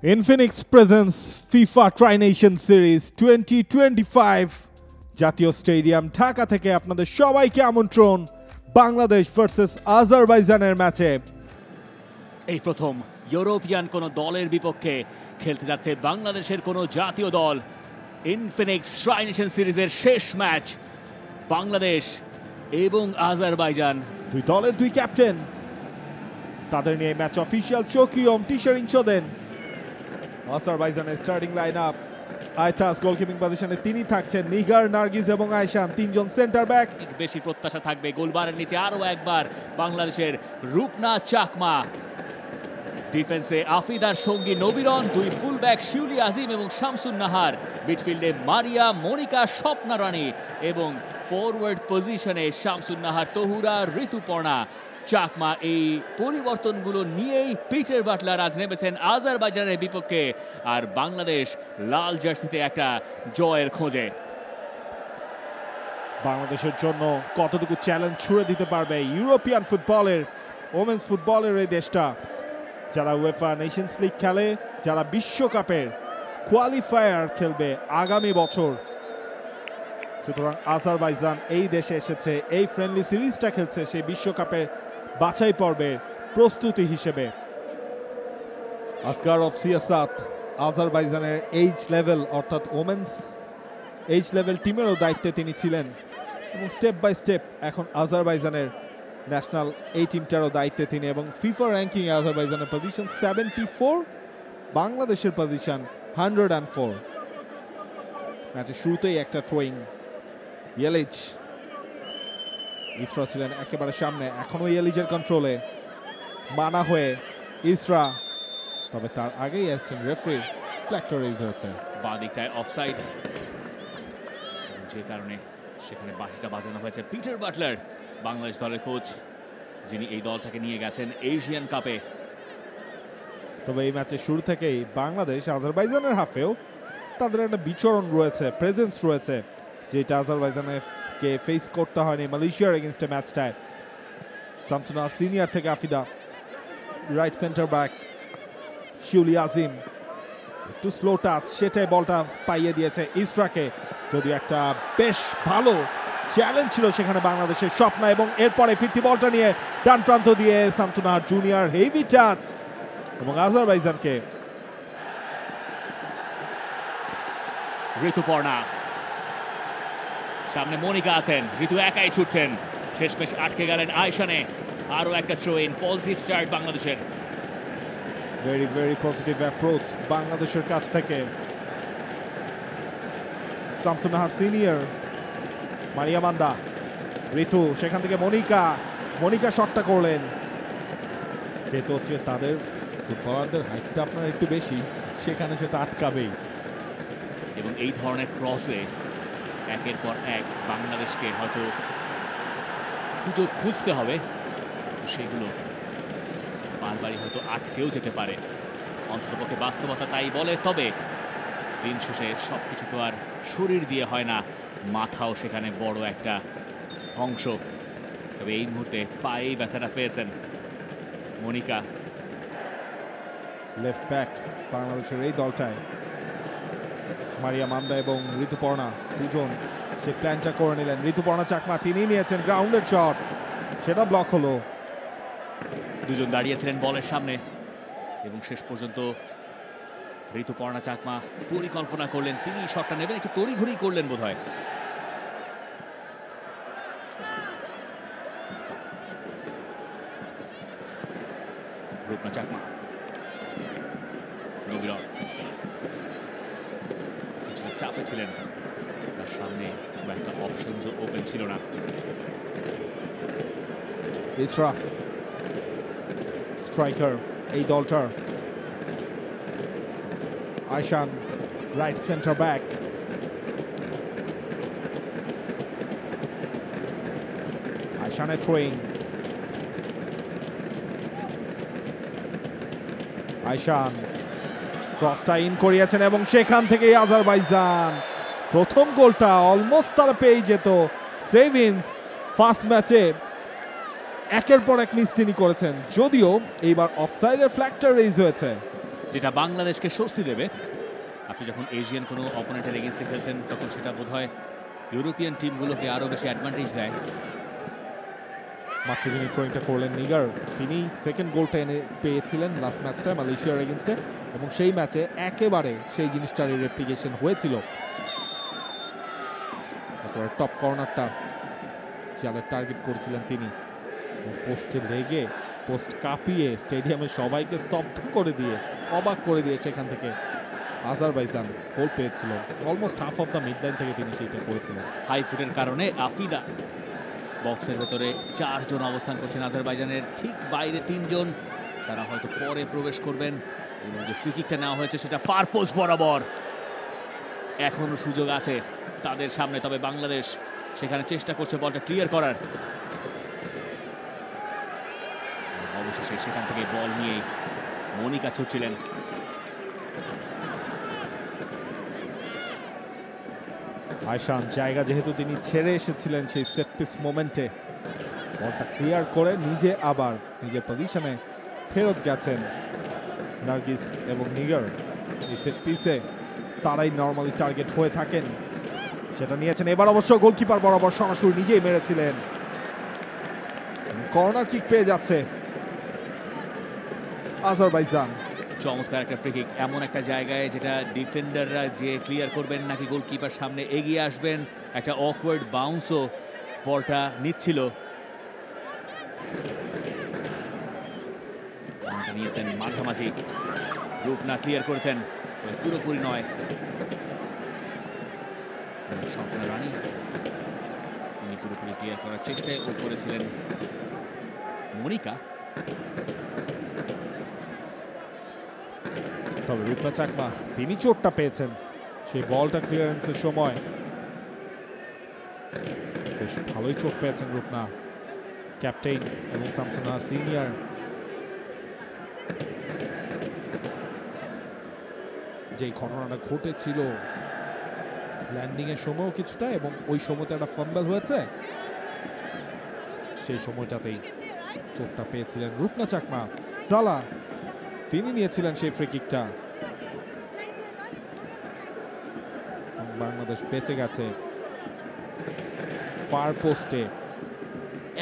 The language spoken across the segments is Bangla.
Infinix presents FIFA Tri-Nation Series 2025 জাতীয় স্টেডিয়াম ঢাকা থেকে আপনাদের সবাইকে আমন্ত্রণ বাংলাদেশ ভার্সেস আজারবাইজানের ম্যাচে। এই প্রথম ইউরোপিয়ান কোন দলের বিপক্ষে খেলতে যাচ্ছে বাংলাদেশের কোন জাতীয় দল। ইনফিনিক্স ট্রাই-নেশন সিরিজের শেষ ম্যাচ, বাংলাদেশ এবং আজারবাইজান। দুই দলের দুই ক্যাপ্টেন, তাদের নিয়ে ম্যাচ অফিসিয়াল চকিয়ম টি-শার্টিং চোদেন। আজারবাইজানের স্টার্টিং লাইন আপ, আইতাস গোলকিপিং পজিশনে তিনি থাকছেন, নিগার, নার্গিস এবং আয়শান তিনজন সেন্টার ব্যাক। বেশি প্রত্যাশা থাকবে গোলবারের নিচে আরো একবার বাংলাদেশের রূপনা চাকমা। ডিফেন্সে আফিদার সঙ্গী নবীরন, দুই ফুল ব্যাক শিউলি আজিম এবং শামসুন নাহার, মিডফিল্ডে মারিয়া, মনিকা, স্বপ্না রানী এবং ফরওয়ার্ড পজিশনে শামসুন নাহার, তহুরা, ঋতুপর্ণা। চাকমা এই পরিবর্তনগুলো নিয়েই পিটার বাটলার আজ নেমেছেন আজারবাইজানের বিপক্ষে, আর বাংলাদেশ লাল জার্সিতে একটা জয়ের খোঁজে। বাংলাদেশের জন্য কতটুকু চ্যালেঞ্জ ছুড়ে দিতে পারবে ইউরোপিয়ান ফুটবলের, ওমেন্স ফুটবলের এই দেশটা, যারা উয়েফা নেশনস লিগ খেলে, যারা বিশ্বকাপের কোয়ালিফায়ার খেলবে আগামী বছর। সুতরাং আজারবাইজান এই দেশে এসেছে, এই ফ্রেন্ডলি সিরিজটা খেলছে সেই বিশ্বকাপের বাছাই পর্বের প্রস্তুতি হিসেবে। আসগার অফ সিয়াসাত আজারবাইজানের এইজ লেভেল অর্থাৎ ওমেন্স এইজ লেভেল টিমেরও দায়িত্বে তিনি ছিলেন এবং স্টেপ বাই স্টেপ এখন আজারবাইজানের ন্যাশনাল এই টিমটারও দায়িত্বে তিনি, এবং ফিফা র্যাঙ্কিং আজারবাইজানের পজিশন 74, বাংলাদেশের পজিশন 104। ম্যাচের শুরুতেই একটা থ্রোয়িং, ইয়েলিচ, ইসরা ছিলেন একেবারে সামনে, এখনো ইয়েলিচের কন্ট্রোলে, মানা হয়ে ইসরা, তবে তার আগেই অ্যাসিস্ট্যান্ট রেফারি ফ্ল্যাগটা রেজ হয়েছে। বাঁ দিকটায় অফসাইড, যে কারণে সেখানে বাঁশিটা বাজানো হয়েছে। পিটার বাটলার বাংলাদেশ দলের কোচ, যিনি এই দলটাকে নিয়ে গেছেন এশিয়ান কাপে। তবে এই ম্যাচের শুরু থেকেই বাংলাদেশ আজারবাইজানের হাফেও তাদের একটা বিচরণ রয়েছে, প্রেজেন্স রয়েছে, যেটা আজারবাইজানকে ফেস করতে হয়নি মালয়েশিয়ার এগেনস্টে ম্যাচটায়। শামসুনার সিনিয়র থেকে আফিদা, রাইট সেন্টার ব্যাক শিউলি আজিম, একটু স্লো টাচ, সেটাই বলটা পাইয়ে দিয়েছে ইসরাকে, যদিও একটা বেশ ভালো চ্যালেঞ্জ ছিল সেখানে বাংলাদেশের স্বপ্না, এবং এরপরে ফিরতি বলটা নিয়ে ডান প্রান্ত দিয়ে শামসুনার জুনিয়র, হেভি টাচ, এবং আজারবাইজানকে ঋতুপর্ণা, সামনে মনিকা আছেন, ঋতু একাই ছুটছেন, শেষমেশ আটকে গেলেন আয়শানে। আরো একটা থ্রো ইন, পজিটিভ স্টার্ট বাংলাদেশের। ভেরি ভেরি পজিটিভ অ্যাপ্রোচ বাংলাদেশের কাছ থেকে। শামসুন নাহার সিনিয়র, মারিয়া মান্দা, ঋতু, সেখান থেকে মনিকা শটটা করলেন। যেহেতু হচ্ছে তাদের ফুটবলারদের হাইটটা আপনার একটু বেশি, সেখানে সেটা আটকাবেই। এবং এই ধরনের ক্রসে একের পর এক বাংলাদেশকে হয়তো সুযোগ খুঁজতে হবে, সেগুলো বারবারই হয়তো আটকেও যেতে পারে, অন্ততপক্ষে বাস্তবতা তাই বলে। তবে দিন শেষে সবকিছু তো আর শরীর দিয়ে হয় না, মাথাও সেখানে বড় একটা অংশ। তবে এই মুহূর্তে পায়েই ব্যথাটা পেয়েছেন মনিকা। লেফট ব্যাক বাংলাদেশের এই দলটায় মারিয়া মান্দা এবং ঋতুপর্ণা দুজন সে প্ল্যানটা করে নিলেন। ঋতুপর্ণা চাকমা তিনি নিয়েছেন গ্রাউন্ডের শট, সেটা ব্লক হলো। দুজন দাঁড়িয়েছিলেন বলের সামনে এবং শেষ পর্যন্ত ঋতুপর্ণা চাকমা পরিকল্পনা করলেন, তিনি শটটা নেবেন, একটু তড়িঘড়ি করলেন বোধহয়। রূপনা চাকমা, নবীরন কিছুটা চাপে ছিলেন, তার সামনে খুব একটা অপশনসও ওপেন ছিল না। ইসরা স্ট্রাইকার এই দলটার, আয়শান রাইট সেন্টার ব্যাক, আয়শানের থ্রোয়িং, আয়শান ক্রসটা ইন করিয়েছেন এবং সেখান থেকেই আজারবাইজান প্রথম গোলটা অলমোস্ট তারা পেয়ে যেত। সেভিন্স ফার্স্ট ম্যাচে একের পর এক মিস তিনি করেছেন, যদিও এইবার অফসাইডের ফ্ল্যাগটা রেজ হয়েছে, যেটা বাংলাদেশকে স্বস্তি দেবে। আপনি যখন এশিয়ান কোনো অপোনেন্টের এগেইনস্টে খেলছেন তখন সেটা বোধহয় ইউরোপিয়ান টিমগুলোকে আরও বেশি অ্যাডভান্টেজ দেয়। মাত্র যিনি থ্রোয়িংটা করলেন নিগার, তিনি সেকেন্ড গোলটা এনে পেয়েছিলেন লাস্ট ম্যাচটা মালয়েশিয়ার এগেইনস্টে, এবং সেই ম্যাচে একেবারে সেই জিনিসটারই রেপ্লিকেশন হয়েছিল। একেবারে টপ কর্নারটা জালের টার্গেট করেছিলেন তিনি, পোস্টে লেগে পোস্ট কাঁপিয়ে স্টেডিয়ামের সবাইকে স্তব্ধ করে দিয়ে, অবাক করে দিয়ে সেখান থেকে আজারবাইজান গোল পেয়েছিল। Almost half of the mid line থেকে তিনি সেইটা করেছিলেন। হাই ফুটের কারণে আফিদা বক্সের ভেতরে 4 জন অবস্থান করছেন আজারবাইজানের, ঠিক বাইরে 3 জন, তারা হয়তো পরে প্রবেশ করবেন। এবং যে ফ্রি কিকটা নেওয়া হয়েছে সেটা ফার পোস্ট বরাবর, এখনো সুযোগ আছে তাদের সামনে, তবে বাংলাদেশ সেখানে চেষ্টা করছে বলটা ক্লিয়ার করার। অবশেষে সেখান থেকে বল নিয়ে মনিকা ছুটছিলেন। আয়শান জায়গা যেহেতু তিনি ছেড়ে এসেছিলেন সেই সেট পিস মোমেন্টে, বলটা ক্লিয়ার করে নিজে আবার নিজের পজিশনে ফেরত গেছেন নার্গিস এবং নিগার। এই সেট পিসে তারাই নর্মালি টার্গেট হয়ে থাকেন, সেটা নিয়েছেন এবার অবশ্য গোলকিপার বরাবর সরাসরি নিজেই মেরেছিলেন। কর্নার কিক পেয়ে যাচ্ছে আজারবাইজান। চমৎকার একটা ফ্রি কিক, এমন একটা জায়গায় যেটা ডিফেন্ডাররা যে ক্লিয়ার করবেন নাকি গোলকিপার সামনে এগিয়ে আসবেন, একটা অকওয়ার্ড বাউন্সও বলটা নিচ্ছিল। নিয়েছেন মাঝামাঝি, রূপনা ক্লিয়ার করেছেন, পুরোপুরি নয়। স্বপ্না রানী তিনি পুরোপুরি ক্লিয়ার করার চেষ্টায় ও করেছিলেন মনিকা। তবে রূপনা চাকমা তিনি চোটটা পেয়েছেন সেই বলটা ক্লিয়ারেন্সের সময়, বেশ ভালোই চোট পেয়েছেন রূপনা। ক্যাপ্টেন এবং শামসুন নাহার সিনিয়র যে ঘটনাটা ঘটেছিল ল্যান্ডিং এর সময়ও কিছুটা, এবং ওই সময়তে একটা ফাম্বল হয়েছে, সেই সময়টাতেই চোটটা পেয়েছিলেন রূপনা চাকমা। জালা তিনি নিয়েছিলেন সেই ফ্রি কিকটা, বাংলাদেশ বেঁচে গেছে। ফার পোস্টে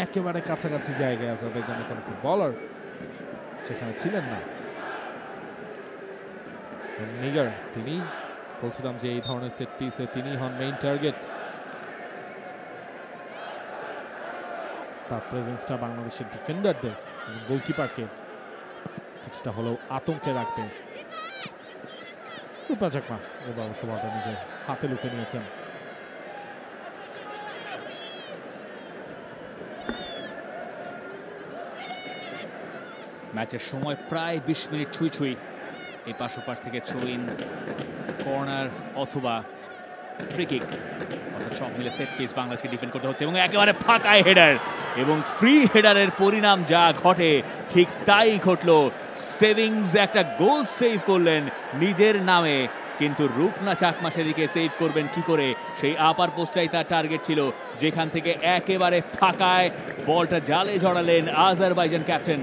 একেবারে কাছাকাছি জায়গায় আজারবাইজানের কোনো ফুটবলার সেখানে ছিলেন না। নিগার তিনি বলছিলাম যে এই ধরনের সেট পিসে তিনি হন মেইন টার্গেট। তার প্রেজেন্সটা বাংলাদেশের ডিফেন্ডারদের এবং গোলকিপারকে কিছুটা হলেও আতঙ্কে রাখবে। রূপনা চাকমা এবার অবশ্য বলটা নিজের হাতে লুফে নিয়েছেন। ম্যাচের সময় প্রায় 20 মিনিট ছুঁই ছুঁই। এই পাশ ওপাশ থেকে থ্রো ইন, কর্নার অথবা ফ্রি কিক, অর্থাৎ সব মিলে সেট পিস বাংলাদেশকে ডিফেন্ড করতে হচ্ছে, এবং একেবারে ফাঁকায় হেডার, এবং ফ্রি হেডারের পরিণাম যা ঘটে ঠিক তাই ঘটলো। সেভিংস একটা গোল সেভ করলেন নিজের নামে, কিন্তু রূপনা চাকমা সেদিকে সেভ করবেন কি করে? সেই আপার পোস্টটাই তার টার্গেট ছিল, যেখান থেকে একেবারে ফাঁকায় বলটা জালে জড়ালেন আজারবাইজান ক্যাপ্টেন।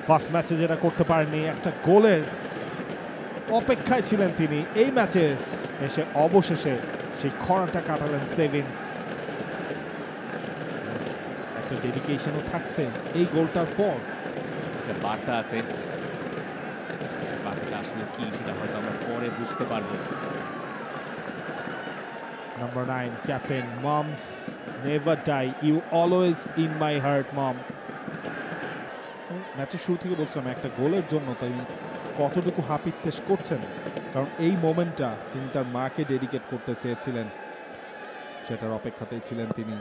ফার্স্ট ম্যাচে যেটা করতে পারেননি, একটা গোলের অপেক্ষায় ছিলেন তিনি, এই ম্যাচে এসে অবশেষে সেই খরাটা কাটালেন সেভিংস। একটা ডেডিকেশনও থাকছে এই গোলটার পর। একটা বার্তা আছে, বার্তাটা আসলে কি সেটা হয়তো আমরা পরে বুঝতে পারবো। Number 9 captain, moms never die, you always in my heart mom. ম্যাচের শুরু থেকে বলছিলাম একটা গোলের জন্য তাই কতটুকু হাপিত্তেশ করছেন, কারণ এই মোমেন্টটা তিনি তার মাকে ডেডিকেট করতে চেয়েছিলেন, সেটার অপেক্ষাতেই ছিলেন তিনি।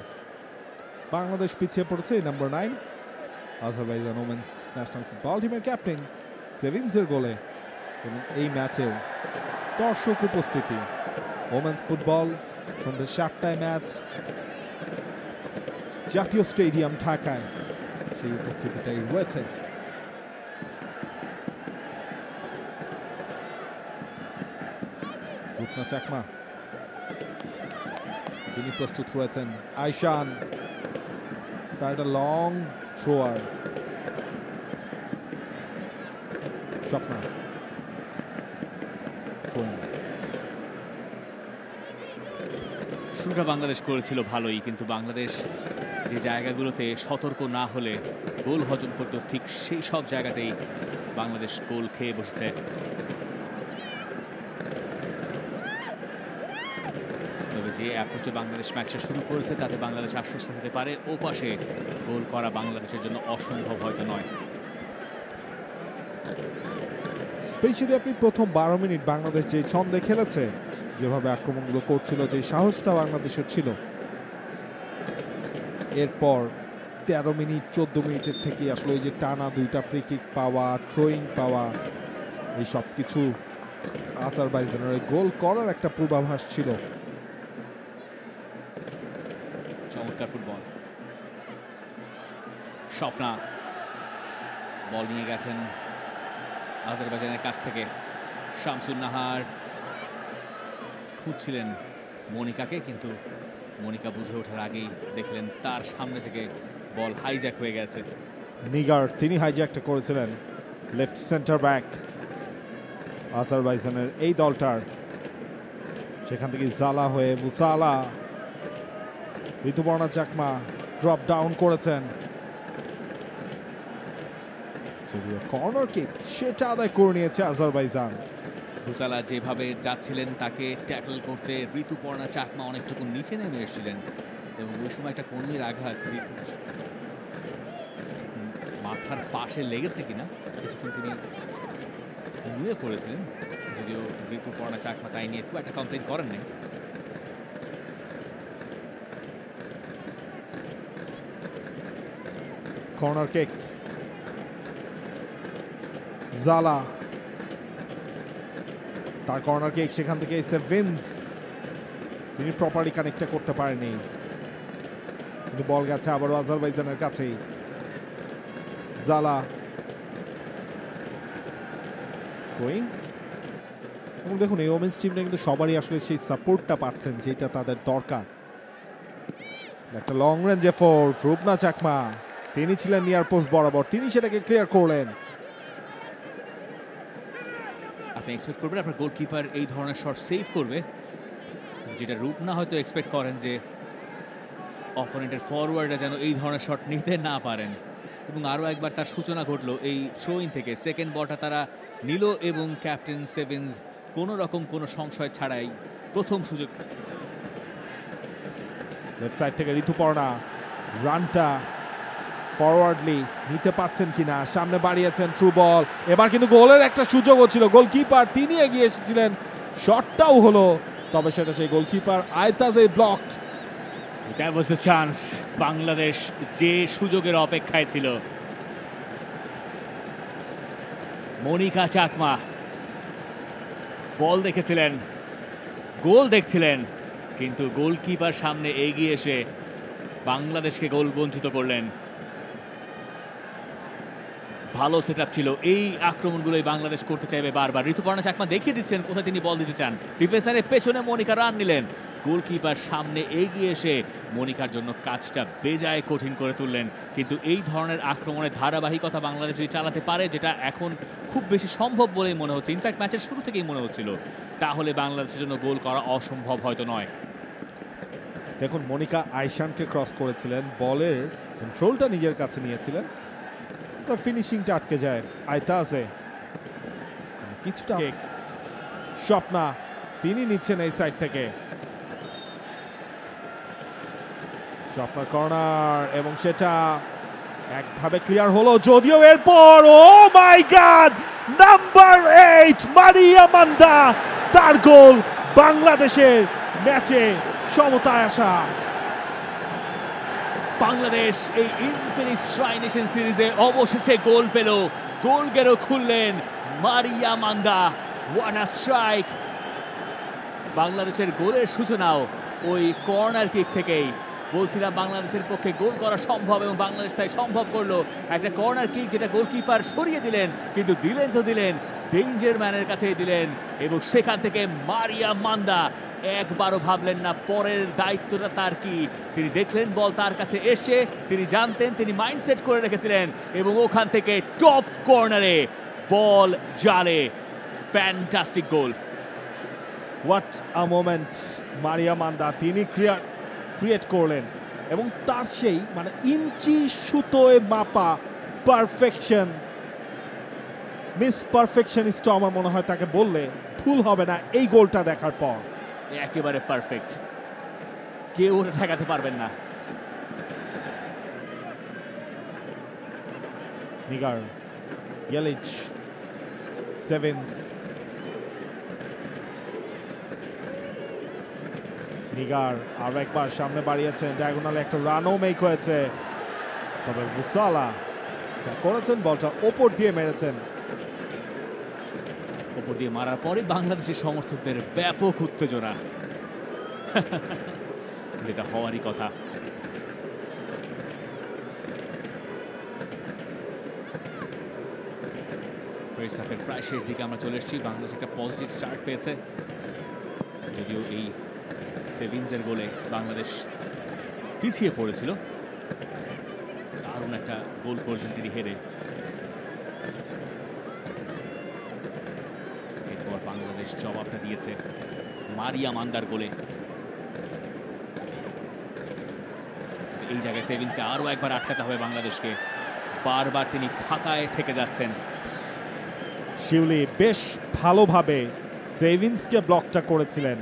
বাংলাদেশ পিছিয়ে পড়েছে number 9 Azerbaijan women's national football টিমের ক্যাপ্টেন সেভিংসের গোলে, এবং এই ম্যাচের দর্শক উপস্থিতি। ওমেন্স ফুটবল সন্ধ্যা 7টায় ম্যাচ, জাতীয় স্টেডিয়াম ঢাকায় সেই উপস্থিতিটাই রয়েছে। রূপনা চাকমা তিনি প্রস্তুত রয়েছেন। আয়শান তার একটা লং থ্রোয়ার, স্বপ্না শুরুটা বাংলাদেশ করেছিল ভালোই, কিন্তু বাংলাদেশ যে জায়গাগুলোতে সতর্ক না হলে গোল হজম করতো ঠিক সেই সব জায়গাতেই বাংলাদেশ গোল খেয়ে বসেছে। তবে যে অ্যাপ্রোচে বাংলাদেশ ম্যাচটা শুরু করেছে তাতে বাংলাদেশ আশ্বস্ত হতে পারে, ও পাশে গোল করা বাংলাদেশের জন্য অসম্ভব হয়তো নয়। স্পেশালি আপনি প্রথম 12 মিনিট বাংলাদেশ যে ছন্দে খেলেছে, যেভাবে আক্রমণগুলো করছিল, যে সাহসটা বাংলাদেশের ছিল, এরপর 13 মিনিট 14 মিনিটের থেকে আসলে ওই যে টানা 2টা ফ্রি কিক পাওয়া, থ্রোয়িং পাওয়া, এই সব কিছু আজারবাইজানের গোল করার একটা পূর্বাভাস ছিল। চমৎকার ফুটবল, স্বপ্না বল নিয়ে গেছেন আজারবাইজানের কাছ থেকে। শামসুন নাহার খুঁজছিলেন মনিকাকে, কিন্তু মনিকা বুঝে ওঠার আগেই দেখলেন তার সামনে থেকে বল হাইজ্যাক হয়ে গেছে। নিগার তিনি হাইজ্যাকটা করেছিলেন, লেফট সেন্টার ব্যাক আজারবাইজানের এই দলটার। সেখান থেকে জালা হয়ে মুসালা, ঋতুপর্ণা চাকমা ড্রপ ডাউন করেছেন, যদিও কর্নার কিক সেটা আদায় করে নিয়েছে আজারবাইজান। ভুসালা যেভাবে যাচ্ছিলেন তাকে ট্যাকল করতে ঋতুপর্ণা চাকমা অনেকটুকু নিচে নেমে এসেছিলেন, এবং ওই সময় একটা কনুইয়ের আঘাত ঋতুর মাথার পাশে লেগেছে কিনা কিছুক্ষণ তিনি নুয়ে পড়েছিলেন, যদিও ঋতুপর্ণা চাকমা তাই নিয়ে খুব একটা কমপ্লেন করেন নাই। কর্নার কিক, জালা তার কর্নার কিক, সেখান থেকে সেভেন্স তিনি প্রপারলি কানেক্টটা করতে পারেনি, কিন্তু বল গেছে আবারও আজারবাইজানের কাছেই। জালা থ্রোয়িং, এবং দেখুন এই ওমেন্স টিমটা কিন্তু সবারই আসলে সেই সাপোর্টটা পাচ্ছেন যেটা তাদের দরকার। একটা long range effort, Rupna Chakma তিনি ছিলেন নিয়ার পোস্ট বরাবর, তিনি সেটাকে ক্লিয়ার করলেন। আপনি এক্সপেক্ট করবেন আপনার গোলকিপার এই ধরনের শট সেভ করবে, যেটা রূপনা হয়তো এক্সপেক্ট করেন যে অপোনেন্টের ফরওয়ার্ডরা যেন এই ধরনের শট নিতে না পারেন। এবং আরও একবার তার সূচনা ঘটলো এই থ্রোইন থেকে। সেকেন্ড বলটা তারা নিল এবং ক্যাপ্টেন সেভেন্স কোনো রকম কোনো সংশয় ছাড়াই প্রথম সুযোগ। লেফট সাইড থেকে ঋতুপর্ণা রানটা ফরওয়ার্ডলি নিতে পারছেন কিনা, সামনে বাড়িয়েছেন, থ্রু বল, এবার কিন্তু গোলের একটা সুযোগও ছিল, গোলকিপার তিনি এগিয়ে এসেছিলেন, শটটাও হলো, তবে সেটা সেই গোলকিপার আয়তাজে blocked. That was the chance. Bangladesh যে সুযোগের অপেক্ষায় ছিল। মনিকা চাকমা বল দেখেছিলেন, গোল দেখছিলেন, কিন্তু গোলকিপার সামনে এগিয়ে এসে বাংলাদেশকে গোল বঞ্চিত করলেন। ভালো সেটআপ ছিল, এই আক্রমণগুলোই বাংলাদেশ করতে চাইবে বারবার। ঋতুপর্ণা চাকমা দেখিয়ে দিচ্ছেন কোথায় তিনি বল দিতে চান। ডিফেন্সারের পেছনে মনিকা রান নিলেন, গোলকিপার সামনে এগিয়ে এসে মনিকার জন্য কাজটা বেজায় কঠিন করে তুললেন। কিন্তু এই ধরনের আক্রমণের ধারাবাহিকতা বাংলাদেশ যদি চালাতে পারে, যেটা এখন খুব বেশি সম্ভব বলেই মনে হচ্ছে, ইনফ্যাক্ট ম্যাচের শুরু থেকেই মনে হচ্ছিল, তাহলে বাংলাদেশের জন্য গোল করা অসম্ভব হয়তো নয়। দেখুন মনিকা আইশানকে ক্রস করেছিলেন, বলের কন্ট্রোলটা নিজের কাছে নিয়েছিলেন, তো ফিনিশিংটা আটকে যায় আয়তাজে। কিছুটা স্বপ্না তিনি নিচ্ছেন এই সাইড থেকে, স্বপ্নার কর্নার, এবং সেটা একভাবে ক্লিয়ার হলো, যদিও এরপর ও মাই গড, নাম্বার 8 মারিয়া মান্দা, তার গোল বাংলাদেশের ম্যাচে সমতায় আসা। বাংলাদেশ এই ইনফিনিক্স ট্রাই নেশন সিরিজে অবশেষে গোল পেল, গোল গেরো খুললেন মারিয়া মান্দা। What a strike! বাংলাদেশের গোলের সূচনাও ওই কর্নার কিক থেকেই। বলছিলাম বাংলাদেশের পক্ষে গোল করা সম্ভব, এবং বাংলাদেশ তাই সম্ভব করলো। একটা কর্নার কিক যেটা গোলকিপার সরিয়ে দিলেন, কিন্তু দিলেন তো দিলেন, ডেঞ্জার ম্যানের কাছেই দিলেন, এবং সেখান থেকে মারিয়া মান্দা একবারও ভাবলেন না পরের দায়িত্বটা তার কি। তিনি দেখলেন বল তার কাছে এসে, তিনি জানতেন, তিনি মাইন্ডসেট করে রেখেছিলেন, এবং ওখান থেকে টপ কর্নারে বল জালে। Fantastic goal. What a moment! মারিয়া মান্দা তিনি ক্রিয়েট করলেন এবং তার সেই মানে ইঞ্চি সুতোয় মাপা পারফেকশন, মিস পারফেকশনিস্ট আমার মনে হয় তাকে বললে ভুল হবে না এই গোলটা দেখার পর। একেবারে পারফেক্ট, কেউ ওটা ঠেকাতে পারবেন না। নিগার, ইয়েলিচ, সেভেন্স, নিগার আর একবার সামনে বাড়িয়েছেন, ডায়াগোনালে একটা রানও মেক হয়েছে, তবে ভুসালা যা করেছেন বলটা ওপর দিয়ে মেরেছেন। ওপর দিয়ে মারার পরে বাংলাদেশের সমর্থকদের ব্যাপক উত্তেজনা, যেটা হওয়ারই কথা। ফার্স্ট হাফের প্রায় শেষ দিকে আমরা চলে এসেছি। বাংলাদেশ একটা পজিটিভ স্টার্ট পেয়েছে, যদিও এই সেভিংসের গোলে বাংলাদেশ পিছিয়ে পড়েছিল। দারুণ একটা গোল করেছেন তিনি হেরে। এরপর বাংলাদেশ জবাবটা দিয়েছে মারিয়া মান্দার গোলে। এই জায়গায় সেভিংসকে আরো একবার আটকাতে হবে বাংলাদেশকে, বারবার তিনি ফাঁকায় থেকে যাচ্ছেন। শিউলি বেশ ভালোভাবে সেভিংসকে ব্লকটা করেছিলেন,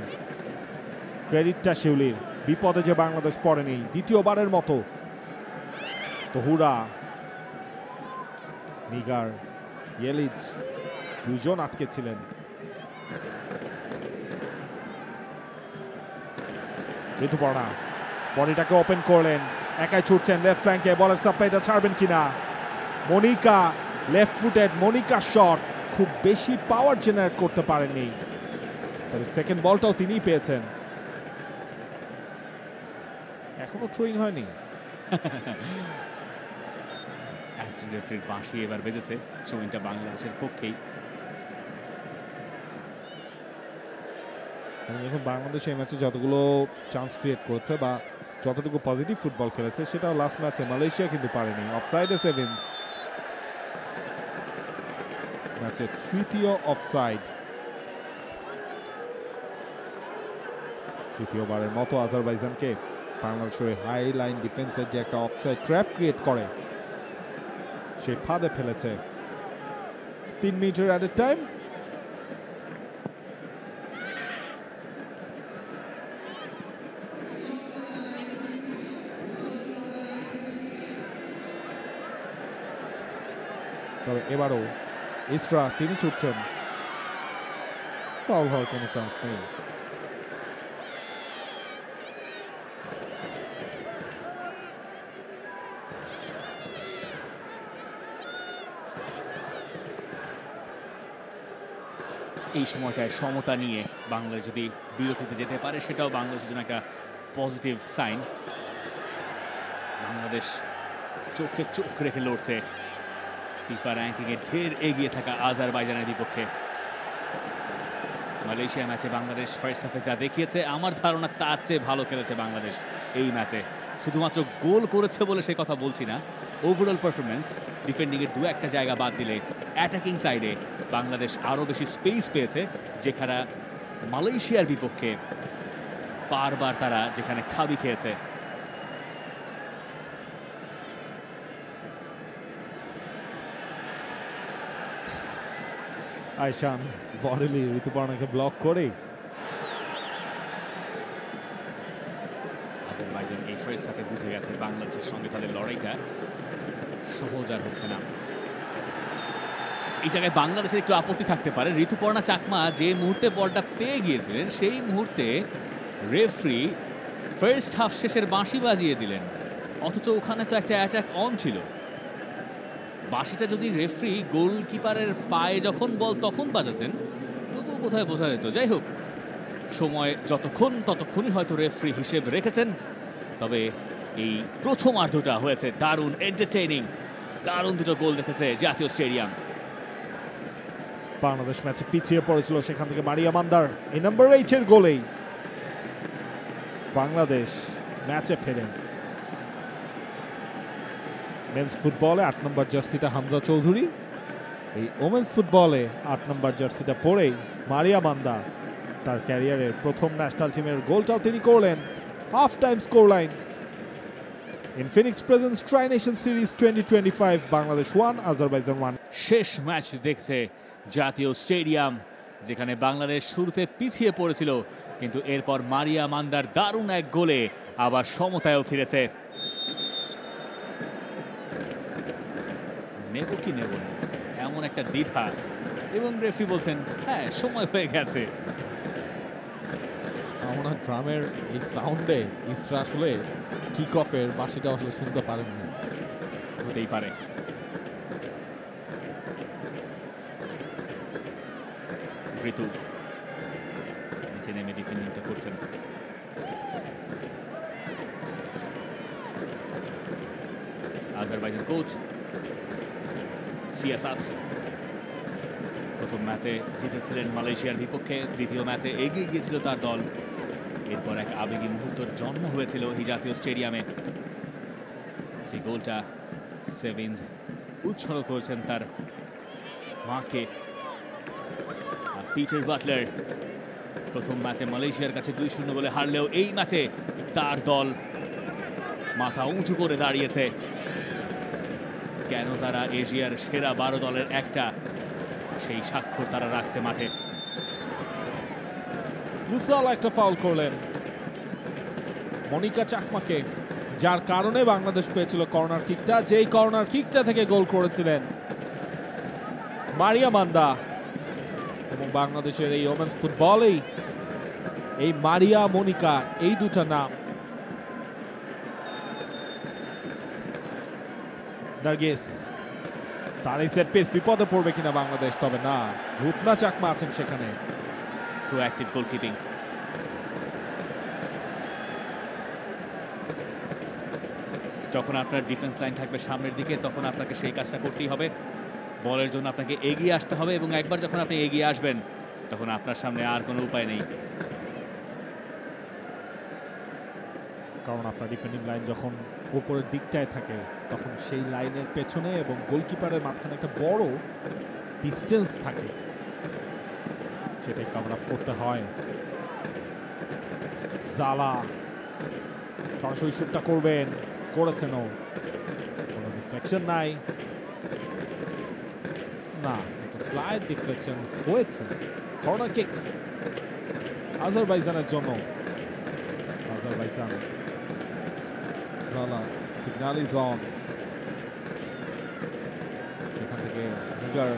ক্রেডিটটা শিউলির। বিপদে যে বাংলাদেশ পড়েনি দ্বিতীয়বারের মতো। তহুরা, নিগার, ইয়েলিচ দুজন আটকে ছিলেন। ঋতুপর্ণা বডিটাকে ওপেন করলেন, একাই ছুটছেন লেফট ফ্ল্যাঙ্কে, বলের সাপ্লাইটা ছাড়বেন কিনা। Monika left footed, Monika shot খুব বেশি পাওয়ার জেনারেট করতে পারেননি, তবে সেকেন্ড বলটাও তিনিই পেয়েছেন। এখনো থ্রোয়িং হয়নি। অ্যাসিস্ট্যান্ট রেফারির বাঁশি এবার বেজেছে, থ্রোইংটা বাংলাদেশের পক্ষেই। যখন বাংলাদেশ এই ম্যাচে যতগুলো চান্স ক্রিয়েট করেছে বা যতটুকু পজিটিভ ফুটবল খেলেছে সেটাও লাস্ট ম্যাচে মালয়েশিয়া কিন্তু পারেনি। অফসাইডে সেভিংস, ম্যাচের তৃতীয় অফসাইড। তৃতীয়বারের মতো আজারবাইজানকে বাংলাদেশের হাই লাইন ডিফেন্সের যে একটা অফসাইড ট্র্যাপ ক্রিয়েট করে সেই ফাঁদে ফেলেছে। 3 মিটার অ্যাট এ টাইম। তবে এবারও ইসরা তিনি ছুটছেন, ফাউল হওয়ার কোনো চান্স নেই। এই সময়টায় সমতা নিয়ে বাংলাদেশ যদি বিরতিতে যেতে পারে সেটাও বাংলাদেশের জন্য একটা পজিটিভ সাইন। বাংলাদেশ চোখে চোখ রেখে লড়ছে ফিফা র্যাঙ্কিংয়ে ঢের এগিয়ে থাকা আজারবাইজানের বিপক্ষে। মালয়েশিয়া ম্যাচে বাংলাদেশ ফার্স্ট হাফে যা দেখিয়েছে আমার ধারণা তার চেয়ে ভালো খেলেছে বাংলাদেশ এই ম্যাচে। শুধুমাত্র গোল করেছে বলে সে কথা বলছি না, ওভারঅল পারফরমেন্স, ডিফেন্ডিংয়ের দু একটা জায়গা বাদ দিলে অ্যাটাকিং সাইডে বাংলাদেশ আরও বেশি স্পেস পেয়েছে, যেখানে মালয়েশিয়ার বিপক্ষে বারবার তারা যেখানে খাবি খেয়েছে। আয়শান বরেলি ঋতুপর্ণাকে ব্লক করে আজারবাইজান এই ফার্স্ট হাফে বুঝে গেছে বাংলাদেশের সঙ্গে তাদের লড়াইটা সহজ আর হচ্ছে না। এই জায়গায় বাংলাদেশের একটু আপত্তি থাকতে পারে। ঋতুপর্ণা চাকমা যে মুহূর্তে বলটা পেয়ে গিয়েছিলেন সেই মুহূর্তে রেফারি ফার্স্ট হাফ শেষের বাঁশি বাজিয়ে দিলেন, অথচ ওখানে তো একটা অ্যাটাক অন ছিল। বাঁশিটা যদি রেফারি গোলকিপারের পায়ে যখন বল তখন বাজাতেন তবুও কোথায় বোঝা যেত। যাই হোক, সময় যতক্ষণ ততক্ষণই হয়তো রেফারি হিসেব রেখেছেন। তবে এই প্রথমার্ধটা হয়েছে দারুণ এন্টারটেইনিং, দারুণ দুটো গোল দেখেছে জাতীয় স্টেডিয়াম। বাংলাদেশ ম্যাচে পিছিয়ে পড়েছিল, সেখান থেকে মারিয়া মান্দার এই নাম্বার 8 এর গোলেই বাংলাদেশ ম্যাচে ফেরেন। মেন্স ফুটবলে 8 নম্বর জার্সিটা হামজা চৌধুরী, এই ওমেন্স ফুটবলে 8 নম্বর জার্সিটা পরেই মারিয়া মান্দা তার ক্যারিয়ারের প্রথম ন্যাশনাল টিমের গোলটাও তিনি করলেন। Half time score line in Phoenix presence try nation series 2025, Bangladesh 1 Azerbaijan 1। শেষ ম্যাচ দেখছে জাতীয় স্টেডিয়াম, যেখানে বাংলাদেশ শুরুতে পিছিয়ে পড়েছিল, কিন্তু এরপর মারিয়া মান্দার দারুণ এক গোলে আবার সমতায়ও ফিরেছে। নেব কি নেব না এমন একটা দ্বিধা, এবং রেফারি বলছেন হ্যাঁ সময় হয়ে গেছে। আমার ড্রামের এই সাউন্ডে ইসরা আসলে কিক অফের বাঁশিটা আসলে শুনতে পারেননি। হতেই পারে। ঋতু নিচে নেমে ডিফেন্ডিংটা করছেন। আজারবাইজান কোচ সিয়াসাত প্রথম ম্যাচে জিতেছিলেন মালয়েশিয়ার বিপক্ষে, দ্বিতীয় ম্যাচে এগিয়ে গিয়েছিল তার দল। এরপর এক আবেগী মুহূর্তের জন্ম হয়েছিল এই জাতীয় স্টেডিয়ামে। যে গোলটা সেভিন্স উৎসর্গ করেছেন তার মাকে। আর পিটার বাটলার প্রথম ম্যাচে মালয়েশিয়ার কাছে 2-0 গোলে হারলেও এই ম্যাচে তার দল মাথা উঁচু করে দাঁড়িয়েছে। কেন তারা এশিয়ার সেরা 12 দলের একটা, সেই স্বাক্ষর তারা রাখছে মাঠে। বুসাল একটা ফাউল করলেন মনিকা চাকমাকে, যার কারণে বাংলাদেশ পেয়েছিল কর্নার কিকটা। যেই কর্নার কিকটা থেকে গোল করেছিলেন মারিয়া মান্দা। এবং বাংলাদেশের এই ওমেন্স ফুটবলেই এই মারিয়া মনিকা, এই দুটা নাম। নার্গিস, তার এই সেট পিস বিপদে পড়বে কিনা বাংলাদেশ, তবে না, রূপনা চাকমা আছেন সেখানে। প্রোঅ্যাক্টিভ গোলকিপিং। যখন আপনার ডিফেন্স লাইন থাকবে সামনের দিকে, তখন আপনাকে সেই কাজটা করতেই হবে। বলের জন্য আপনাকে এগিয়ে আসতে হবে, এবং একবার যখন আপনি এগিয়ে আসবেন তখন আপনার সামনে আর কোনো উপায় নেই। কারণ আপনার ডিফেন্ডিং লাইন যখন উপরের দিকটায় থাকে, তখন সেই লাইনের পেছনে এবং গোলকিপারের মাঝখানে একটা বড় ডিস্টেন্স থাকে, সেটাই কভার আপ করতে হয়। জালা সরাসরি শুটটা করবেন, করেছেন, ও কোনো ডিফ্লেকশন নাই, না একটা স্লাইড ডিফ্লেকশন হয়েছে। কর্নার কিক আজারবাইজানের জন্য। আজারবাইজান, জালা, সিগন্যাল ইজ অন। সেখান থেকে নিগার,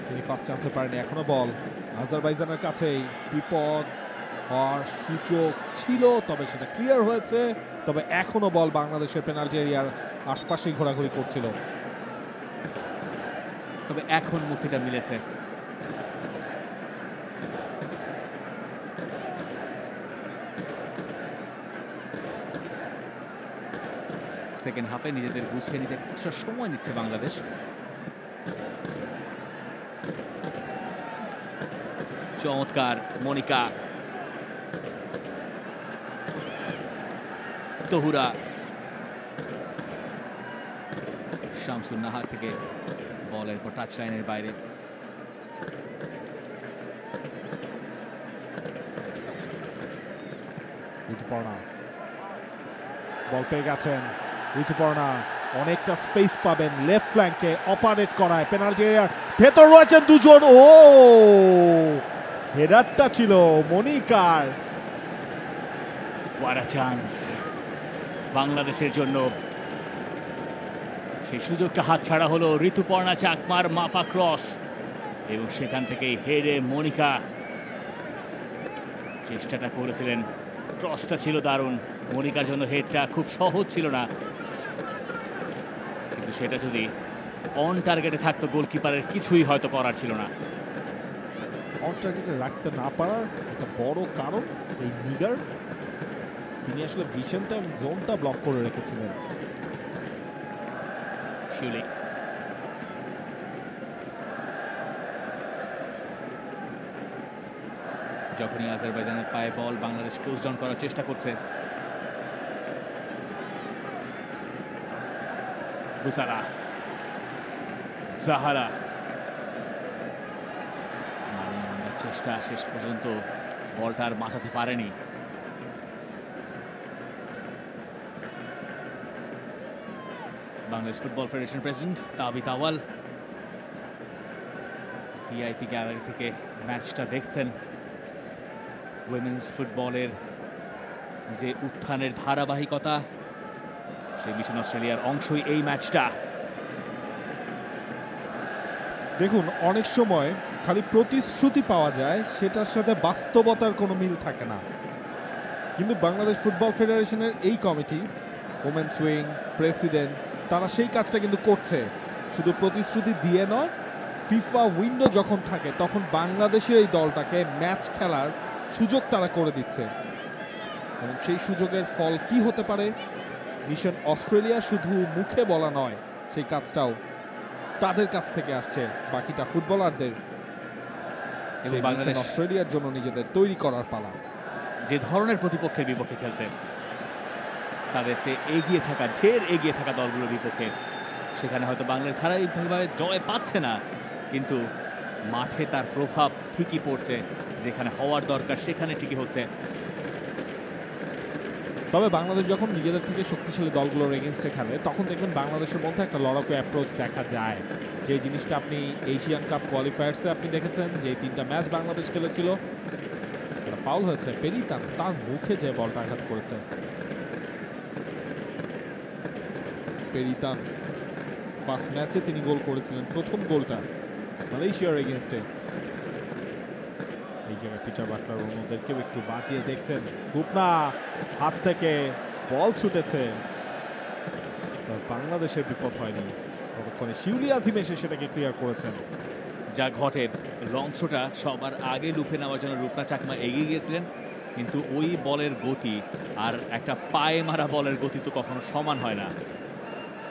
তিনি ফার্স্ট চান্সে পারেনি। এখনো বল আজারবাইজানের কাছেই, বিপদ হওয়ার সুযোগ ছিল, তবে সেটা ক্লিয়ার হয়েছে। তবে এখনো বল বাংলাদেশের পেনাল্টি এরিয়ার আশপাশেই ঘোরাঘুরি করছিল। তবে এখন মুক্তিটা মিলেছে। সেকেন্ড হাফে নিজেদের গুছিয়ে নিতে কিছুটা সময় নিচ্ছে বাংলাদেশ। চমৎকার মনিকা, তহুরা, শামসুন নাহার থেকে বলের পর টাচ লাইনের বাইরে। ঋতুপর্ণা বল পেয়ে গেছেন। ঋতুপর্ণা অনেকটা স্পেস পাবেন লেফট ফ্ল্যাঙ্কে, অপারেট করায় পেনাল্টি এরিয়ার ভেতর রয়েছেন দুজন। ও হেডারটা ছিল মনিকার। হোয়াট আ চান্স বাংলাদেশের জন্য। সেই সুযোগটা হাতছাড়া হলো। ঋতুপর্ণা চাকমার মাপা ক্রস, এবং সেখান থেকেই হেডে মনিকা চেষ্টাটা করেছিলেন। ক্রসটা ছিল দারুণ, মনিকার জন্য হেডটা খুব সহজ ছিল না, কিন্তু সেটা যদি অন টার্গেটে থাকতো গোলকিপারের কিছুই হয়তো করার ছিল না। অন টার্গেটে রাখতে না পারার একটা বড় কারণ এই নিগার, তিনি আসলে ভিশনটা এবং জোনটা ব্লক করে রেখেছিলেন। শিউলি, যখনই আজারবাইজানের পায়ে বল, বাংলাদেশ ক্লোজ ডাউন করার চেষ্টা করছে। বুসারা, জাহারা, চেষ্টা শেষ পর্যন্ত বলটা আর বাঁচাতে পারেনি। Bangladesh football federation president Tabith Awal VIP gallery থেকে ম্যাচটা দেখছেন। উইমেন্স ফুটবলের যে উত্থানের ধারাবাহিকতা, সেই মিশন অস্ট্রেলিয়ার অংশই এই ম্যাচটা। দেখুন, অনেক সময় খালি প্রতিশ্রুতি পাওয়া যায়, সেটার সাথে বাস্তবতার কোনো মিল থাকে না। কিন্তু বাংলাদেশ ফুটবল ফেডারেশনের এই কমিটি, ওমেন্স উইং, প্রেসিডেন্ট, তারা সেই কাজটা কিন্তু করছে। শুধু প্রতিশ্রুতি দিয়ে নয়, ফিফা উইন্ডো যখন থাকে তখন বাংলাদেশের এই দলটাকে ম্যাচ খেলার সুযোগ তারা করে দিচ্ছে। এবং সেই সুযোগের ফল কি হতে পারে, মিশন অস্ট্রেলিয়া শুধু মুখে বলা নয়, সেই কাজটাও তাদের কাছ থেকে আসছে। বাকিটা ফুটবলারদের সেই মিশন অস্ট্রেলিয়ার জন্য নিজেদের তৈরি করার পালা। যে ধরনের প্রতিপক্ষের বিপক্ষে খেলছে, তাদের চেয়ে এগিয়ে থাকা, ঢের এগিয়ে থাকা দলগুলোর বিপক্ষে, সেখানে হয়তো বাংলাদেশ ধারাবাহিকভাবে জয় পাচ্ছে না, কিন্তু মাঠে তার প্রভাব ঠিকই পড়ছে। যেখানে হওয়ার দরকার সেখানে ঠিকই হচ্ছে। তবে বাংলাদেশ যখন নিজেদের থেকে শক্তিশালী দলগুলোর এগেনস্টে খেলে, তখন দেখবেন বাংলাদেশের মধ্যে একটা লড়াকু অ্যাপ্রোচ দেখা যায়। যে জিনিসটা আপনি এশিয়ান কাপ কোয়ালিফায়ার্সে আপনি দেখেছেন, যে 3টা ম্যাচ বাংলাদেশ খেলেছিল, ফাউল হয়েছে, পেরিতান তার মুখে যে বলটা আঘাত করেছে। পেরিতান ফার্স্ট ম্যাচে তিনি গোল করেছিলেন, প্রথম গোলটা মালয়েশিয়ার এগেনস্টে। এই জায়গায় পিটার বাটলার অন্যদেরকেও একটু বাঁচিয়ে দেখছেন। রূপনা হাত থেকে বল ছুটেছে, বাংলাদেশের বিপদ হয়নি। ততক্ষণে শিউলি আজিম এসে সেটাকে ক্লিয়ার করেছেন। যা ঘটে, লং থ্রোটা সবার আগে লুফে নেওয়ার জন্য রূপনা চাকমা এগিয়ে গিয়েছিলেন, কিন্তু ওই বলের গতি আর একটা পায়ে মারা বলের গতি তো কখনো সমান হয় না।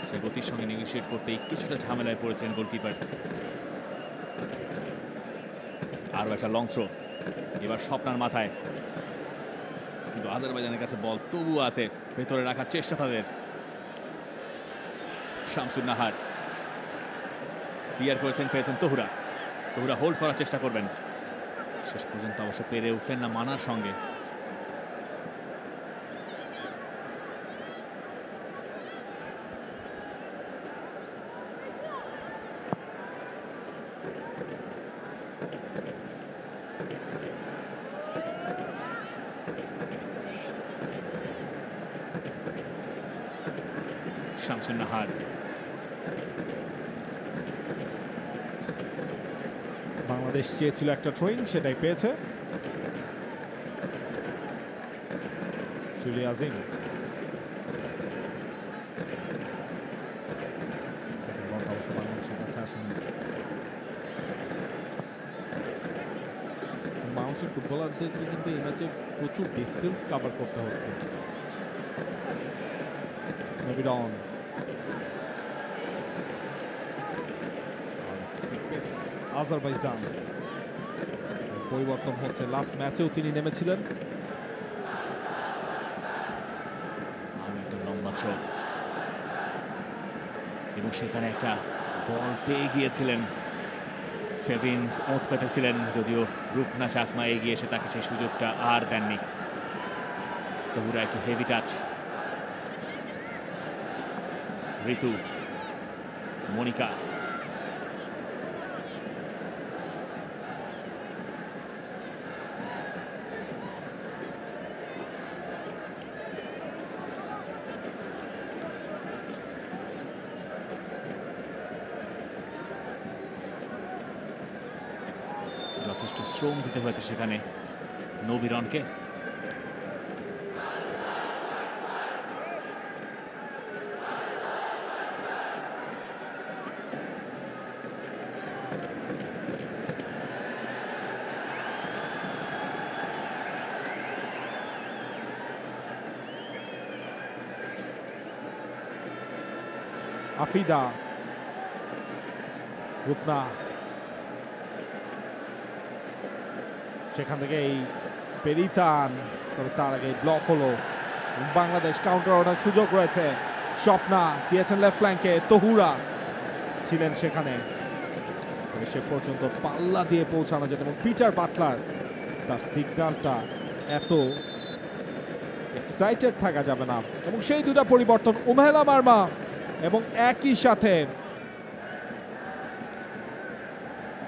সেই গতির সঙ্গে নেগোশিয়েট করতেই কিছুটা ঝামেলায় পড়েছেন গোলকিপার। আরও একটা লং থ্রো, এবার স্বপ্নার মাথায়, কিন্তু আজারবাইজানের কাছে বল তবুও আছে, ভেতরে রাখার চেষ্টা তাদের। শামসুন নাহার ক্লিয়ার করেছেন, পেয়েছেন তহুরা। তহুরা হোল্ড করার চেষ্টা করবেন, শেষ পর্যন্ত অবশ্য পেরে উঠলেন না মানার সঙ্গে। শামসুন নাহার, বাংলাদেশ চেয়েছিল একটা থ্রোয়িং, সেটাই পেয়েছে শিউলি আজিম। সেকেন্ড বলটা অবশ্য বাংলাদেশের কাছে আসেনি। বাংলাদেশের ফুটবলারদেরকে কিন্তু এই ম্যাচে প্রচুর ডিস্টেন্স কভার করতে হচ্ছে। নবিরন, আজারবাইজান পরিবর্তন হচ্ছে। লাস্ট ম্যাচেও তিনি নেমেছিলেন। লম্বা থ্রো, এবং সেখানে একটা বল পেয়ে গিয়েছিলেন সেভিন্স, ওঁত পেতেছিলেন, যদিও রূপনা চাকমা এগিয়ে এসে তাকে সেই সুযোগটা আর দেননি। তহুরা একটু হেভি টাচ, ঋতু, মনিকা, যথেষ্ট শ্রম দিতে হয়েছে সেখানে নবীরনকে। আফিদা, রূপনা, সেখান থেকে এই পেরিতান, তবে তার আগে ব্লক হলো। বাংলাদেশ কাউন্টার ওঠার সুযোগ রয়েছে। স্বপ্না দিয়েছেন লেফট ফ্ল্যাঙ্কে, তহুরা ছিলেন সেখানে। তবে সে পর্যন্ত পাল্লা দিয়ে পৌঁছানো যেত এবং পিটার বাটলার তার সিগন্যালটা এত এক্সাইটেড থাকা যাবে না এবং সেই দুটা পরিবর্তন উমেলা মার্মা এবং একই সাথে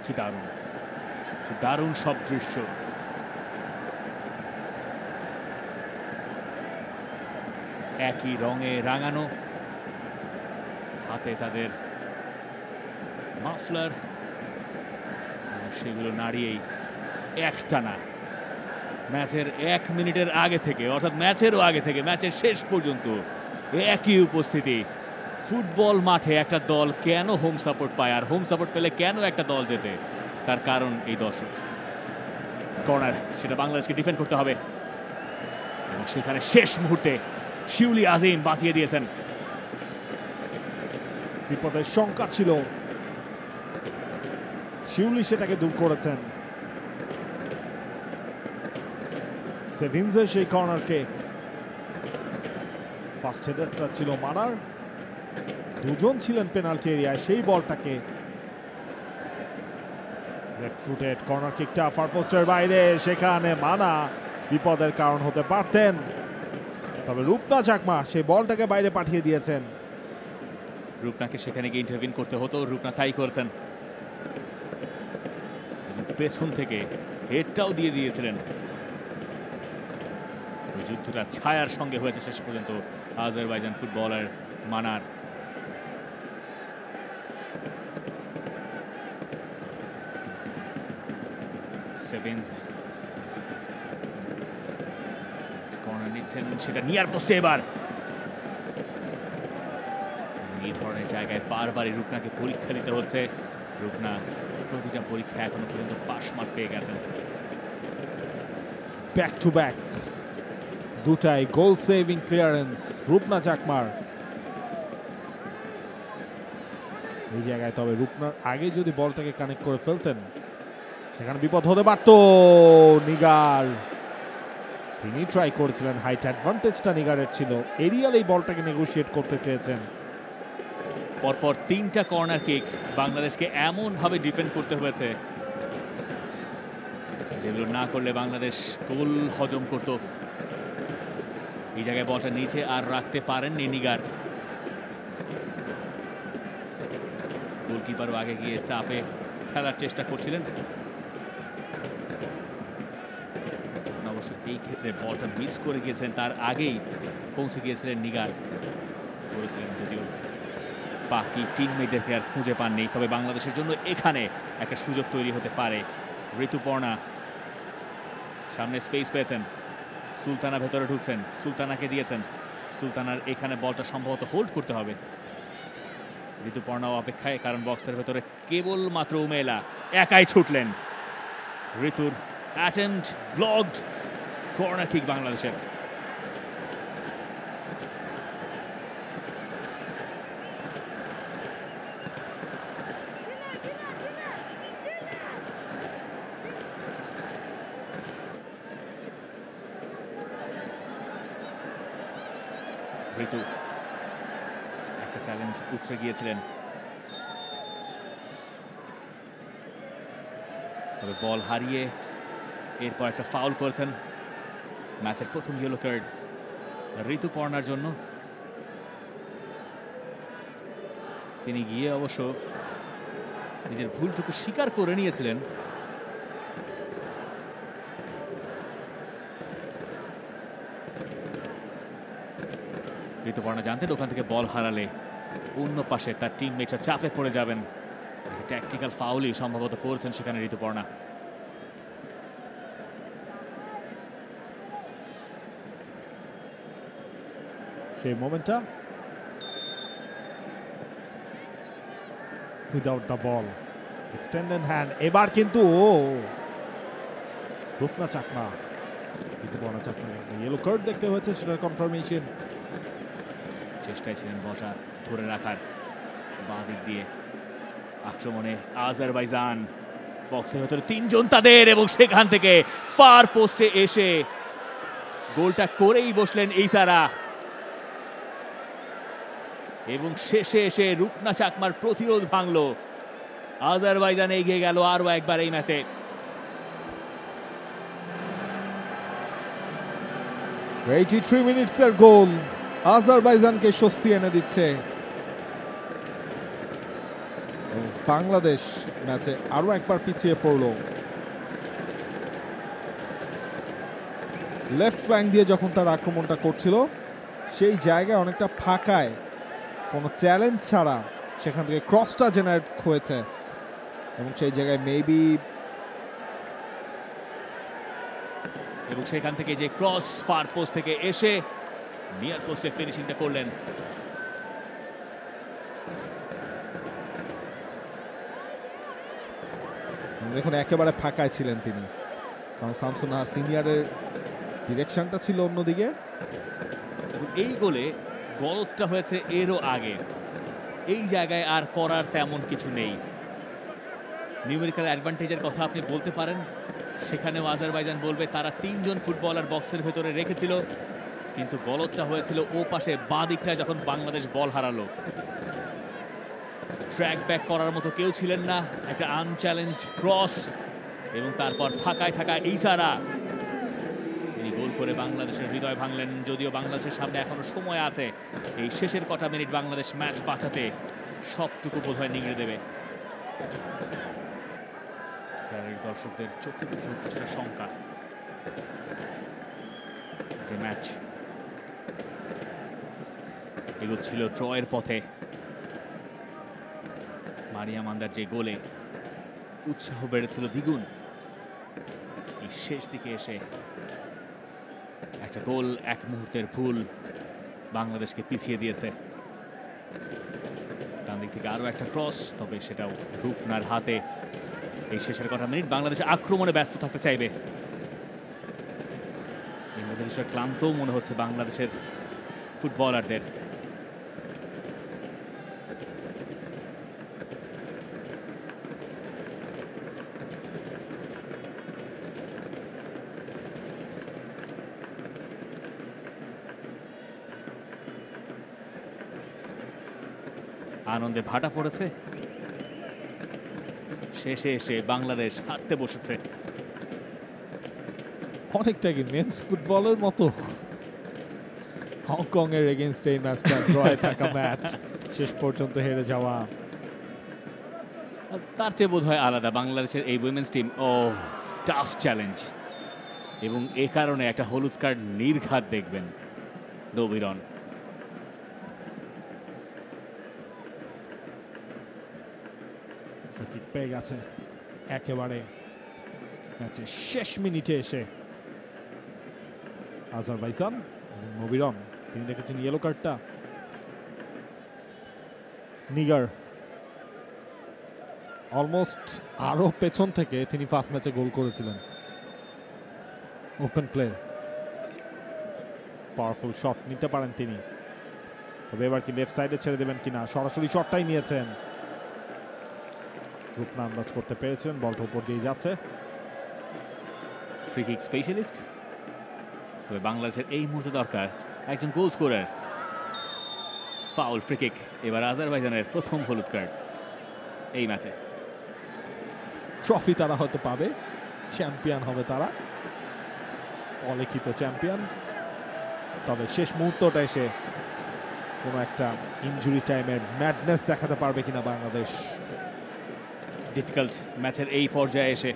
কি দারুণ, কি দারুণ সব দৃশ্য। একই রঙে রাঙানো, হাতে তাদের মাফলার, সেগুলো নাড়িয়েই একটানা ম্যাচের 1 মিনিটের আগে থেকে, অর্থাৎ ম্যাচেরও আগে থেকে ম্যাচের শেষ পর্যন্ত একই উপস্থিতি। ফুটবল মাঠে একটা দল কেন হোম সাপোর্ট পায়, আর হোম সাপোর্ট পেলে কেন একটা দল জেতে, তার কারণ এই দর্শক। কর্নার, সেটা বাংলাদেশকে ডিফেন্ড করতে হবে এবং সেখানে শেষ মুহূর্তে শিউলি আজিম বাঁচিয়ে দিয়েছেন। বিপদের শঙ্কা ছিল, শিউলি সেটাকে দূর করেছেন। সেভিন্সের সেই কর্নার কিক, ফার্স্ট হেডারটা ছিল মানার, দুজন ছিলেন পেনাল্টি এরিয়ায়। সেই বলটাকে লেফট ফুটেড কর্নার কিকটা ফার পোস্টের বাইরে, সেখানে মানা বিপদের কারণ হতে পারতেন, তবে রূপনা চাকমা সেই বলটাকে বাইরে পাঠিয়ে দিয়েছেন। রূপনাকে সেখানে গিয়ে ইন্টারভিউ করতে হতো, রূপনা তাই করেছেন। পেছন থেকে হেডটাও দিয়ে দিয়েছিলেন। ওই যুদ্ধটা ছায়ার সঙ্গে হয়েছে শেষ পর্যন্ত আজারবাইজান ফুটবলার মানার। সেভেন্স কর্নার নিচ্ছেন, সেটা নিয়ার পোস্টে। এবার এই ধরনের জায়গায় বারবারই রূপনাকে পরীক্ষা দিতে হচ্ছে। রূপনা প্রতিটা পরীক্ষা এখনো পর্যন্ত পাস মার্ক পেয়ে গেছেন। ব্যাক টু ব্যাক দুটাই গোল সেভিং ক্লিয়ারেন্স রূপনা চাকমার এই জায়গায়। তবে রূপনার আগে যদি বলটাকে কানেক্ট করে ফেলতেন সেখানে বিপদ হতে পারত। নিগার, তিনি ট্রাই করেছিলেন, হাইট অ্যাডভান্টেজটা নিগারের ছিল, এরিয়াল এই বলটাকে নেগোশিয়েট করতে চেয়েছেন। পরপর 3টা কর্নার কিক বাংলাদেশকে এমন ভাবে ডিফেন্ড করতে হয়েছে যেগুলো না করলে বাংলাদেশ গোল হজম করত। এই জায়গায় বলটা নিচে আর রাখতে পারেননি নিগার। গোলকিপারও আগে গিয়ে চাপে ফেলার চেষ্টা করছিলেন, অবশ্য এই ক্ষেত্রে বলটা মিস করে গিয়েছেন, তার আগেই পৌঁছে গিয়েছিলেন নিগার, বলেছিলেন যদিও বাকি টিমমেটদেরকে আর খুঁজে পাননি। তবে বাংলাদেশের জন্য এখানে একটা সুযোগ তৈরি হতে পারে। ঋতুপর্ণা সামনে স্পেস পেয়েছেন, সুলতানা ভেতরে ঢুকছেন, সুলতানাকে দিয়েছেন, সুলতানার এখানে বলটা সম্ভবত হোল্ড করতে হবে। ঋতুপর্ণাও অপেক্ষায়, কারণ বক্সের ভেতরে কেবল মাত্র উমেলা একাই ছুটলেন। ঋতুর অ্যাটেম্পট ব্লকড, কর্নার কিক বাংলাদেশের। ঋতু একটা চ্যালেঞ্জ উতরে গিয়েছিলেন, তবে বল হারিয়ে এরপর একটা ফাউল করেছেন। ম্যাচের প্রথম ইয়েলো কার্ড ঋতুপর্ণার জন্য। তিনি গিয়ে অবশ্য নিজের ভুলটুকু স্বীকার করে নিয়েছিলেন। ঋতুপর্ণা জানতেন ওখান থেকে বল হারালে অন্য পাশে তার টিমমেটরা চাপে পড়ে যাবেন। ট্যাকটিক্যাল ফাউলই সম্ভবত করেছেন সেখানে ঋতুপর্ণা। সেই মোমেন্টটা without the ball, extended hand. এবার কিন্তু রূপনা চাকমা, ঋতুপর্ণা চাকমা ইয়েলো কার্ড দেখতে হয়েছে, সেটার কনফার্মেশন। চেষ্টায় ছিলেন বলটা ধরে রাখার, বাঁ দিক দিয়ে আক্রমণে আজারবাইজান, বক্সের ভেতরে 3 জন তাদের, এবং সেখান থেকে ফার পোস্টে এসে গোলটা করেই বসলেন ইসারা। এবং শেষে এসে রূপনা চাকমার প্রতিরোধ ভাঙল। আজারবাইজান এগিয়ে গেল আরো একবার এই ম্যাচে। মিনিটসের গোল আজারবাইজানকে স্বস্তি এনে দিচ্ছে। বাংলাদেশ ম্যাচে আরো একবার পিছিয়ে পড়ল। লেফট ফ্ল্যাঙ্ক দিয়ে যখন তার আক্রমণটা করছিল সেই জায়গায় অনেকটা ফাঁকায় কোনো চ্যালেঞ্জ ছাড়া সেখান থেকে ক্রসটা জেনারেট হয়েছে এবং সেই জায়গায় মেবি এবং সেখান থেকে যে ক্রস ফার পোস্ট থেকে এসে নিয়ার পোস্টে ফিনিশিংটা করলেন। দেখুন একেবারে ফাঁকায় ছিলেন তিনি, কারণ শামসুন নাহার সিনিয়রের ডিরেকশনটা ছিল অন্যদিকে। এই গোলে গলতটা হয়েছে এরও আগে, এই জায়গায় আর করার তেমন কিছু নেই। নিউমেরিক্যাল অ্যাডভান্টেজের কথা আপনি বলতে পারেন, সেখানেও আজারবাইজান বলবে তারা 3 জন ফুটবলার বক্সের ভেতরে রেখেছিল, কিন্তু গলতটা হয়েছিল ও পাশে বাঁ দিকটায় যখন বাংলাদেশ বল হারালো। ট্র্যাক ব্যাক করার মতো কেউ ছিলেন না, একটা আনচ্যালেঞ্জড ক্রস এবং তারপর ফাঁকায় থাকা ইসারা তিনি গোল করে বাংলাদেশের হৃদয় ভাঙলেন। যদিও বাংলাদেশের সামনে এখনো সময় আছে, এই শেষের কটা মিনিট বাংলাদেশ ম্যাচ বাঁচাতে সবটুকু বোধহয় নিংড়ে দেবে। দর্শকদের চোখে মুখে কিছুটা শঙ্কা যে ম্যাচ এগোচ্ছিল ড্রয়ের পথে। মারিয়া মান্দার যে গোলে উৎসাহ বেড়েছিল দ্বিগুণ, এই শেষ দিকে এসে একটা গোল এক মুহূর্তের ভুল বাংলাদেশকে পিছিয়ে দিয়েছে। ডান দিক থেকে আরো একটা ক্রস, তবে সেটাও রূপনার হাতে। এই শেষের কটা মিনিট বাংলাদেশ আক্রমণে ব্যস্ত থাকতে চাইবে। বাংলাদেশের ক্লান্ত মনে হচ্ছে বাংলাদেশের ফুটবলারদের। আনন্দে ভাটা পড়েছে, শেষে এসে বাংলাদেশ হারতে বসেছে। অনেকটা কি মেন্স ফুটবলের মতো হংকং এর এগেইনস্ট এই ম্যাচটা ড্রয়ে থাকা ম্যাচ, শেষ পর্যন্ত হেরে যাওয়া। তার চেয়ে বোধ হয় আলাদা বাংলাদেশের এই উইমেন্স টিম। ও টাফ চ্যালেঞ্জ, এবং এ কারণে একটা হলুদ কার্ড নির্ঘাত দেখবেন নবীরন। পেয়ে গেছে একেবারে ম্যাচের শেষ মিনিটে এসে আজারবাইজান। নবীরন তিনি দেখেছেন ইয়েলো কার্ডটা। নিগার অলমোস্ট আরো পেছন থেকে তিনি ফার্স্ট ম্যাচে গোল করেছিলেন। ওপেন প্লে, পাওয়ারফুল শট নিতে পারেন তিনি, তবে এবার কি লেফট সাইডে ছেড়ে দেবেন কিনা? সরাসরি শটটাই নিয়েছেন। রূপনা আন্দাজ করতে পেরেছিলেন, বলটা উপর দিয়ে যাচ্ছে। ফ্রি কিক স্পেশালিস্ট, তবে বাংলাদেশের এই মুহূর্তে দরকার একজন goal scorer. Foul free kick, এবার আজারবাইজানের প্রথম হলুদ কার্ড এই ম্যাচে। ট্রফি তারা হয়তো পাবে, চ্যাম্পিয়ন হবে তারা, অলিখিত চ্যাম্পিয়ন। তবে শেষ মুহূর্তটা এসে কোনো একটা ইনজুরি টাইমের ম্যাডনেস দেখাতে পারবে কিনা বাংলাদেশ। ডিফিকাল্ট ম্যাচের এই পর্যায়ে এসে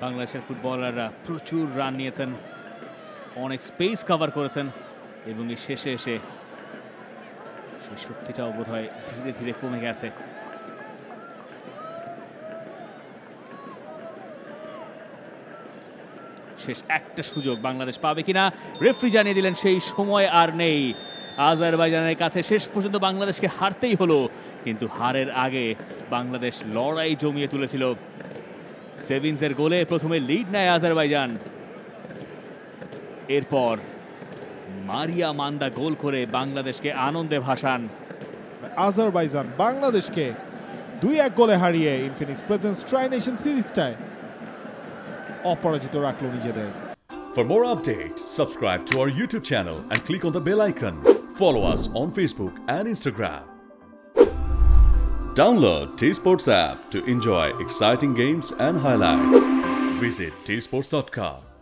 বাংলাদেশের ফুটবলাররা প্রচুর রান নিয়েছেন, অনেক স্পেস কভার করেছেন, এবং এই শেষে এসে সেই শক্তিটাও বোধহয় ধীরে ধীরে কমে গেছে। শেষ একটা সুযোগ বাংলাদেশ পাবে কিনা, রেফারি জানিয়ে দিলেন সেই সময় আর নেই। আজারবাইজানের কাছে শেষ পর্যন্ত বাংলাদেশকে হারতেই হলো, কিন্তু হারের আগে বাংলাদেশ লড়াই জমিয়ে তুলেছিল। সেভিন্সের গোলে প্রথমে লিড নেয় আজারবাইজান, এরপর মারিয়া মান্দা গোল করে বাংলাদেশকে আনন্দে ভাসান। আজারবাইজান বাংলাদেশকে 2-1 গোলে হারিয়ে ইনফিনিক্স প্রেজেন্স ট্রাই নেশন সিরিজটায় অপরাজিত রাখলো নিজেদের। For more updates, subscribe to our YouTube channel and click on the bell icon. Follow us on Facebook and Instagram. Download T Sports app to enjoy exciting games and highlights. Visit tsports.com.